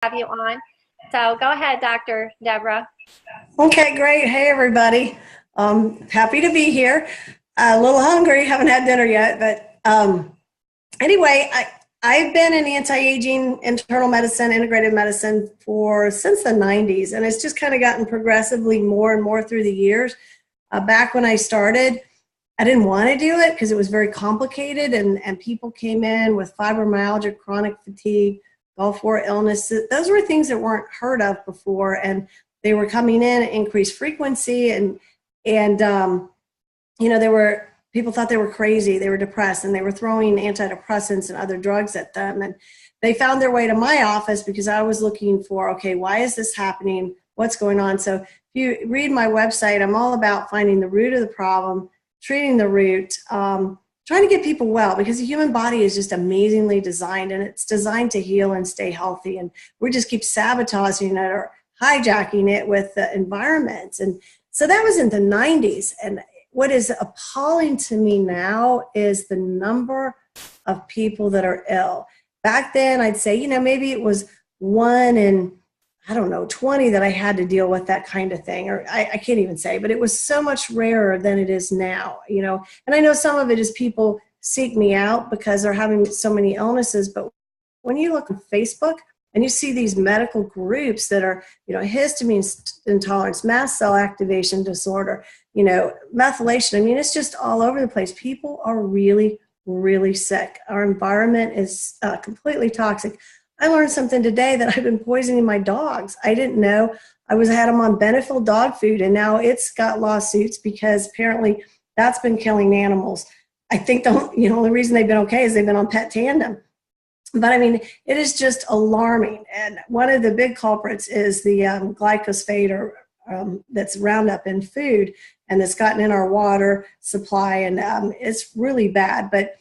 have you on. So go ahead, Dr. Deborah. Okay, great. Hey, everybody. Happy to be here. A little hungry. Haven't had dinner yet, but anyway, I've been in anti-aging, internal medicine, integrated medicine since the 90s, and it's just kind of gotten progressively more and more through the years. Back when I started, I didn't want to do it because it was very complicated, and people came in with fibromyalgia, chronic fatigue, Gulf War illnesses. Those were things that weren't heard of before, and they were coming in at increased frequency, and people thought they were crazy, they were depressed, and they were throwing antidepressants and other drugs at them. And they found their way to my office because I was looking for, okay, why is this happening? What's going on? So if you read my website, I'm all about finding the root of the problem, treating the root, trying to get people well, because the human body is just amazingly designed, and it's designed to heal and stay healthy. And we just keep sabotaging it or hijacking it with the environment. And so that was in the 90s. And what is appalling to me now is the number of people that are ill. Back then, I'd say, maybe it was 1 in, 20 that I had to deal with that kind of thing. Or I can't even say, but it was so much rarer than it is now, And I know some of it is people seek me out because they're having so many illnesses. But when you look on Facebook and you see these medical groups that are, histamine intolerance, mast cell activation disorder, methylation, it's just all over the place. People are really, really sick. Our environment is completely toxic. I learned something today that I've been poisoning my dogs. I didn't know. I had them on Benefil dog food, and now it's got lawsuits because apparently that's been killing animals. I think the only reason they've been okay is they've been on Pet Tandem. But it is just alarming. And one of the big culprits is the glyphosate that's Roundup in food, and it's gotten in our water supply, and it's really bad. But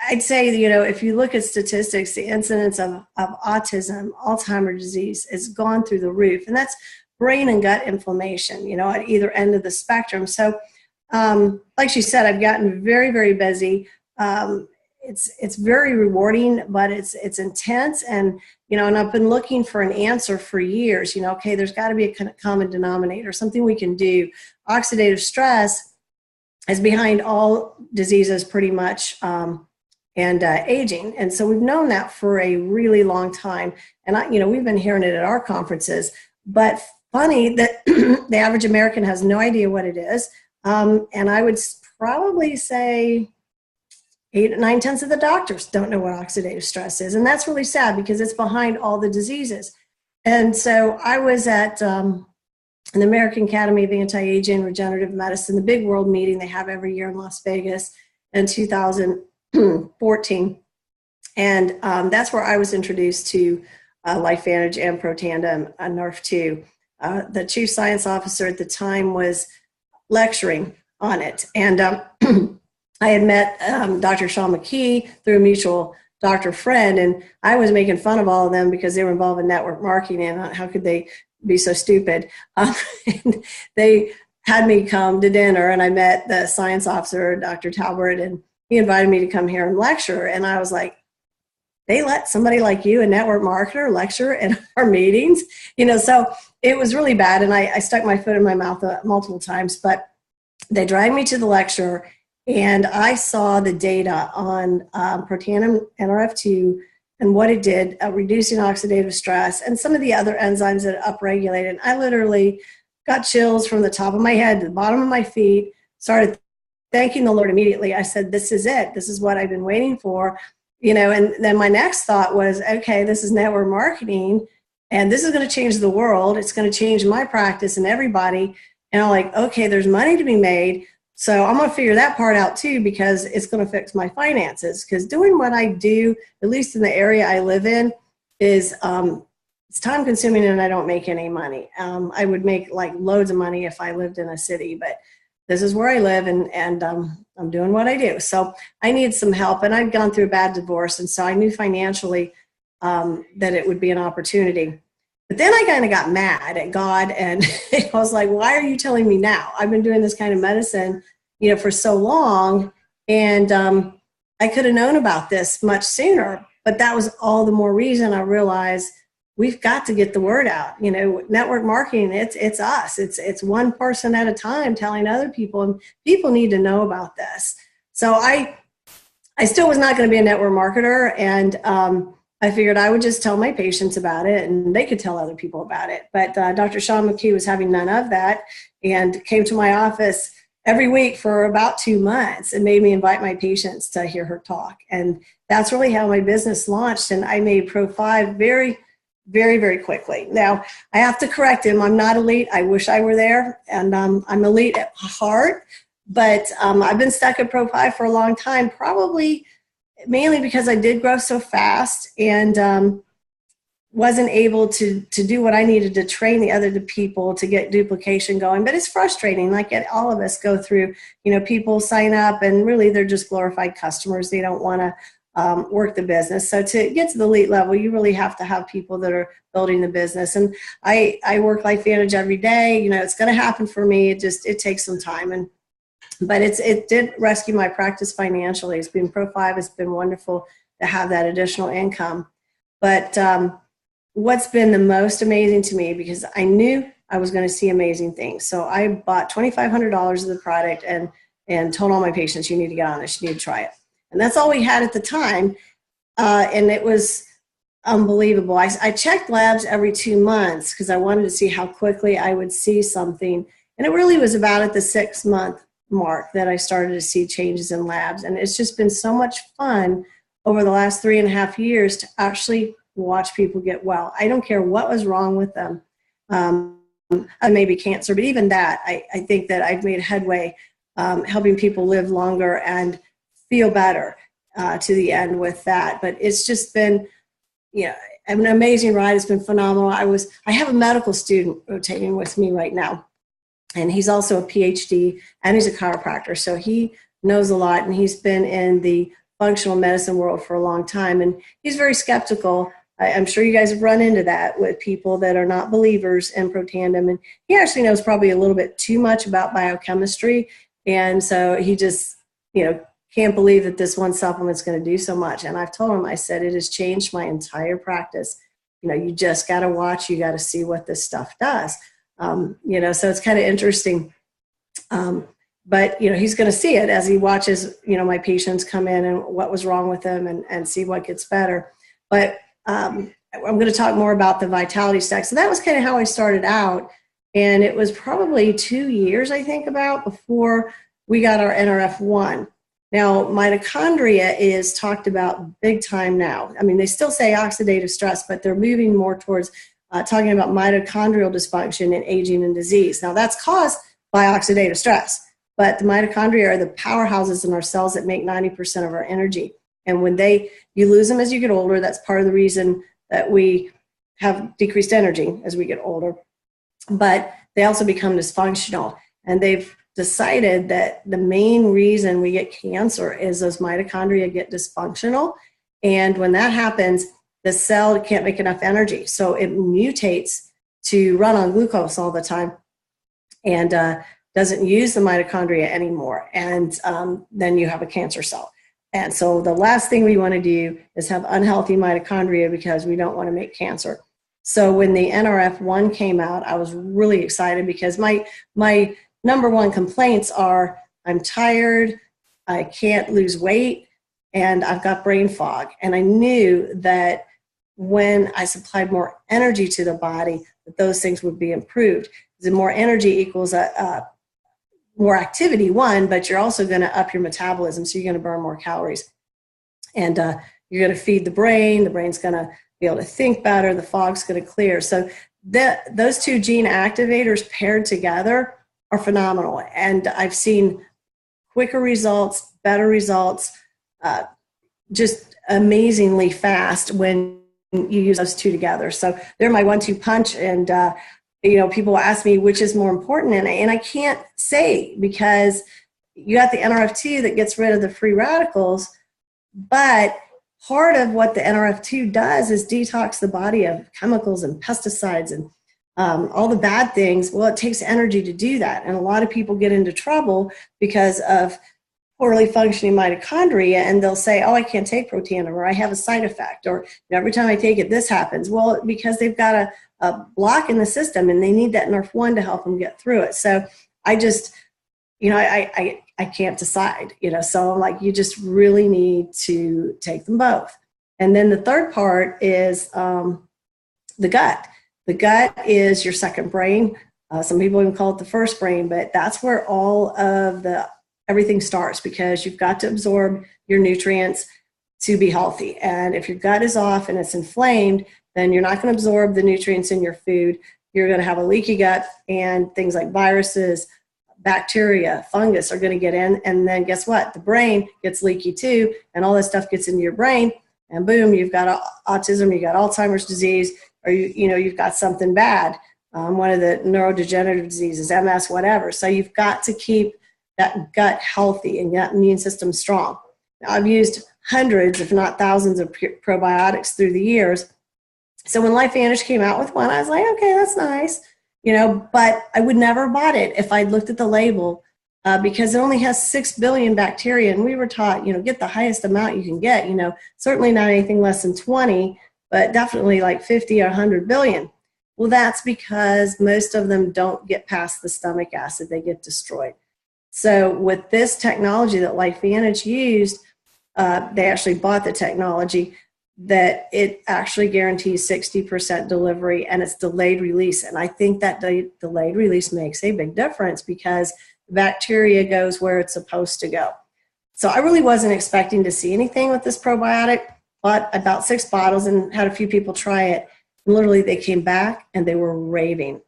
I'd say, if you look at statistics, the incidence of autism, Alzheimer's disease has gone through the roof. And that's brain and gut inflammation, at either end of the spectrum. So like she said, I've gotten very, very busy. It's very rewarding, but it's intense. And, and I've been looking for an answer for years, okay, there's got to be a common denominator, something we can do. Oxidative stress is behind all diseases pretty much, and aging. And so we've known that for a really long time. And we've been hearing it at our conferences, but funny that the average American has no idea what it is. And I would probably say 9/10 of the doctors don't know what oxidative stress is. And that's really sad because it's behind all the diseases. And so I was at the American Academy of Anti-Aging and Regenerative Medicine, the big world meeting they have every year in Las Vegas in 2014. And that's where I was introduced to LifeVantage and Protandim, NRF2. The chief science officer at the time was lecturing on it. And I had met Dr. Sean McKee through a mutual doctor friend, and I was making fun of all of them because they were involved in network marketing, and how could they be so stupid? And they had me come to dinner, and I met the science officer, Dr. Talbert, and he invited me to come here and lecture. And I was like, they let somebody like you, a network marketer, lecture in our meetings? So it was really bad, and I stuck my foot in my mouth multiple times, but they dragged me to the lecture, and I saw the data on Protandim NRF2 and what it did, reducing oxidative stress and some of the other enzymes that upregulated. I literally got chills from the top of my head to the bottom of my feet, started thanking the Lord immediately. I said, this is it. This is what I've been waiting for. And then my next thought was, okay, this is network marketing, and this is going to change the world. It's going to change my practice and everybody. And I'm like, okay, there's money to be made. So I'm going to figure that part out too, because it's going to fix my finances. Because doing what I do, at least in the area I live in, is it's time consuming, and I don't make any money. I would make like loads of money if I lived in a city, but this is where I live, and I'm doing what I do. So I need some help, and I'd gone through a bad divorce, and so I knew financially that it would be an opportunity. But then I kind of got mad at God, and I was like, why are you telling me now? I've been doing this kind of medicine, for so long, and I could have known about this much sooner. But that was all the more reason I realized we've got to get the word out. You know, network marketing, it's us. It's one person at a time telling other people, and people need to know about this. So I still was not going to be a network marketer, and I figured I would just tell my patients about it, and they could tell other people about it. But Dr. Sean McKee was having none of that, and came to my office every week for about 2 months and made me invite my patients to hear her talk. And that's really how my business launched. And I made Pro 5 very, very, very quickly. Now, I have to correct him. I'm not elite. I wish I were there. And I'm elite at heart. But I've been stuck at Pro 5 for a long time, probably mainly because I did grow so fast and wasn't able to do what I needed to train the other people to get duplication going. But it's frustrating. Like all of us go through, you know, people sign up and really they're just glorified customers. They don't want to work the business. So to get to the elite level, you really have to have people that are building the business. And I work Life Advantage every day. You know, it's going to happen for me. It takes some time. But it did rescue my practice financially. It's been Pro 5. It's been wonderful to have that additional income. But what's been the most amazing to me, because I knew I was going to see amazing things. So I bought $2,500 of the product and told all my patients, you need to get on this, you need to try it. And that's all we had at the time. And it was unbelievable. I checked labs every 2 months because I wanted to see how quickly I would see something. And it really was about at the 6-month mark that I started to see changes in labs. And it's just been so much fun over the last 3.5 years to actually watch people get well. I don't care what was wrong with them. Maybe cancer, but even that, I think that I've made headway helping people live longer and feel better to the end with that. But it's just been, you know, an amazing ride. It's been phenomenal. I have a medical student rotating with me right now, and he's also a PhD and he's a chiropractor. So he knows a lot, and he's been in the functional medicine world for a long time. And he's very skeptical. I'm sure you guys have run into that with people that are not believers in Protandim. And he actually knows probably a little bit too much about biochemistry. And so he just, you know, can't believe that this one supplement's going to do so much. And I've told him, I said, it has changed my entire practice. You know, you just got to watch, you got to see what this stuff does. You know, so it's kind of interesting. But, you know, he's going to see it as he watches, you know, my patients come in and what was wrong with them and see what gets better. But I'm going to talk more about the Vitality Stack. So that was kind of how I started out. And it was probably 2 years, I think, about before we got our NRF1. Now, mitochondria is talked about big time now. I mean, they still say oxidative stress, but they're moving more towards talking about mitochondrial dysfunction in aging and disease. Now, that's caused by oxidative stress, but the mitochondria are the powerhouses in our cells that make 90% of our energy. And when you lose them as you get older, that's part of the reason that we have decreased energy as we get older. But they also become dysfunctional. And they've decided that the main reason we get cancer is those mitochondria get dysfunctional. And when that happens, the cell can't make enough energy. So it mutates to run on glucose all the time and doesn't use the mitochondria anymore. And then you have a cancer cell. And so the last thing we want to do is have unhealthy mitochondria because we don't want to make cancer. So when the NRF1 came out, I was really excited because my number one complaints are I'm tired, I can't lose weight, and I've got brain fog. And I knew that when I supplied more energy to the body, that those things would be improved. The more energy equals more activity, one, but you're also going to up your metabolism, so you're going to burn more calories. And you're going to feed the brain's going to be able to think better, the fog's going to clear. So those two gene activators paired together are phenomenal. And I've seen quicker results, better results, just amazingly fast when you use those two together. So they're my 1-2 punch. And you know, people ask me which is more important, and I can't say, because you got the NRF2 that gets rid of the free radicals, but part of what the NRF2 does is detox the body of chemicals and pesticides and all the bad things. Well, it takes energy to do that, and a lot of people get into trouble because of poorly functioning mitochondria, and they'll say, oh, I can't take Protandim, or I have a side effect, or every time I take it, this happens. Well, because they've got a block in the system and they need that NRF1 to help them get through it. So I just, I can't decide, so I'm like, you just really need to take them both. And then the third part is the gut. The gut is your second brain. Some people even call it the first brain, but that's where all of everything starts, because you've got to absorb your nutrients to be healthy. And if your gut is off and it's inflamed, then you're not going to absorb the nutrients in your food. You're going to have a leaky gut, and things like viruses, bacteria, fungus are going to get in. And then guess what? The brain gets leaky too, and all this stuff gets into your brain, and boom, you've got autism, you've got Alzheimer's disease, or you've got something bad. One of the neurodegenerative diseases, MS, whatever. So you've got to keep that gut healthy and that immune system strong. Now, I've used hundreds, if not thousands, of probiotics through the years. So when LifeVantage came out with one, I was like, okay, that's nice, but I would never have bought it if I'd looked at the label, because it only has 6 billion bacteria. And we were taught, get the highest amount you can get, certainly not anything less than 20, but definitely like 50 or 100 billion. Well, that's because most of them don't get past the stomach acid, they get destroyed. So with this technology that LifeVantage used, they actually bought the technology that it actually guarantees 60% delivery, and it's delayed release. And I think that delayed release makes a big difference, because the bacteria goes where it's supposed to go. So I really wasn't expecting to see anything with this probiotic. Bought about 6 bottles and had a few people try it. And literally they came back and they were raving.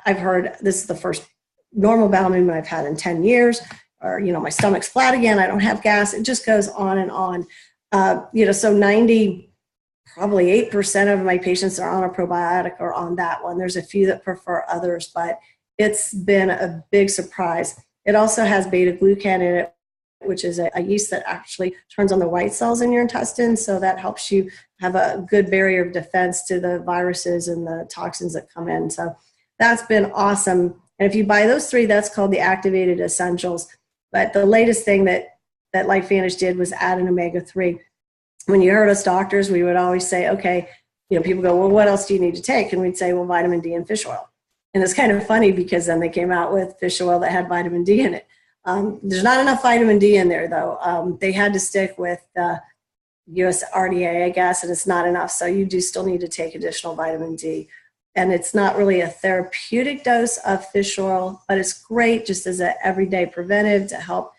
I've heard this is the first normal bowel movement I've had in 10 years, or, my stomach's flat again, I don't have gas. It just goes on and on. So 8% of my patients are on a probiotic or on that one. There's a few that prefer others, but it's been a big surprise. It also has beta-glucan in it, which is a yeast that actually turns on the white cells in your intestines. So that helps you have a good barrier of defense to the viruses and the toxins that come in. So that's been awesome. And if you buy those 3, that's called the activated essentials. But the latest thing that LifeVantage did was add an omega-3. When you heard us doctors, we would always say, okay, people go, well, what else do you need to take? And we'd say, well, vitamin D and fish oil. And it's kind of funny, because then they came out with fish oil that had vitamin D in it. There's not enough vitamin D in there, though. They had to stick with USRDA, I guess, and it's not enough. So you do still need to take additional vitamin D. And it's not really a therapeutic dose of fish oil, but it's great just as an everyday preventive to help,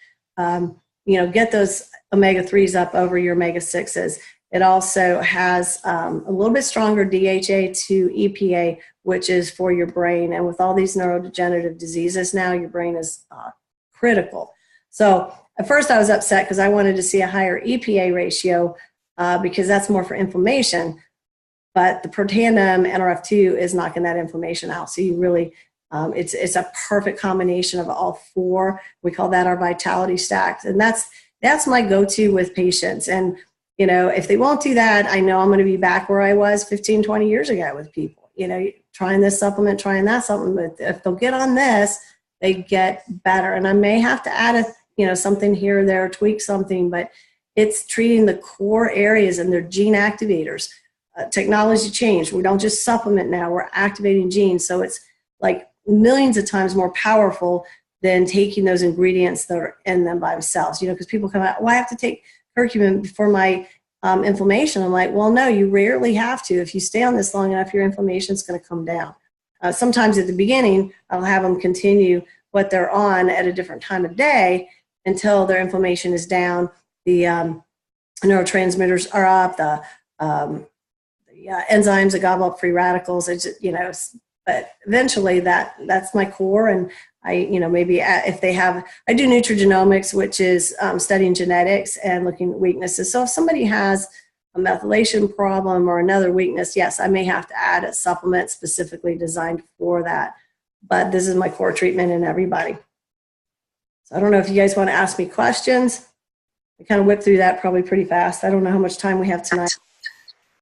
get those omega-3s up over your omega-6s. It also has a little bit stronger DHA to EPA, which is for your brain. And with all these neurodegenerative diseases now, your brain is critical. So at first I was upset because I wanted to see a higher EPA ratio, because that's more for inflammation. But the Protandim NRF2 is knocking that inflammation out. So you really, it's a perfect combination of all 4. We call that our vitality stack. And that's my go-to with patients. And, if they won't do that, I know I'm going to be back where I was 15, 20 years ago with people, trying this supplement, trying that supplement. If they'll get on this, they get better. And I may have to add something here or there, tweak something, but it's treating the core areas, and they're gene activators. Technology changed. We don't just supplement now, we're activating genes. So it's like millions of times more powerful than taking those ingredients that are in them by themselves. Because people come out, well, I have to take curcumin for my inflammation. I'm like, well, no, you rarely have to. If you stay on this long enough, your inflammation is going to come down. Sometimes at the beginning, I'll have them continue what they're on at a different time of day until their inflammation is down, the neurotransmitters are up, the enzymes that gobble up free radicals. It's just, but eventually that's my core. And I, maybe if they have, I do nutrigenomics, which is studying genetics and looking at weaknesses. So if somebody has a methylation problem or another weakness, yes, I may have to add a supplement specifically designed for that. But this is my core treatment in everybody. So I don't know if you guys want to ask me questions. I kind of whipped through that probably pretty fast. I don't know how much time we have tonight.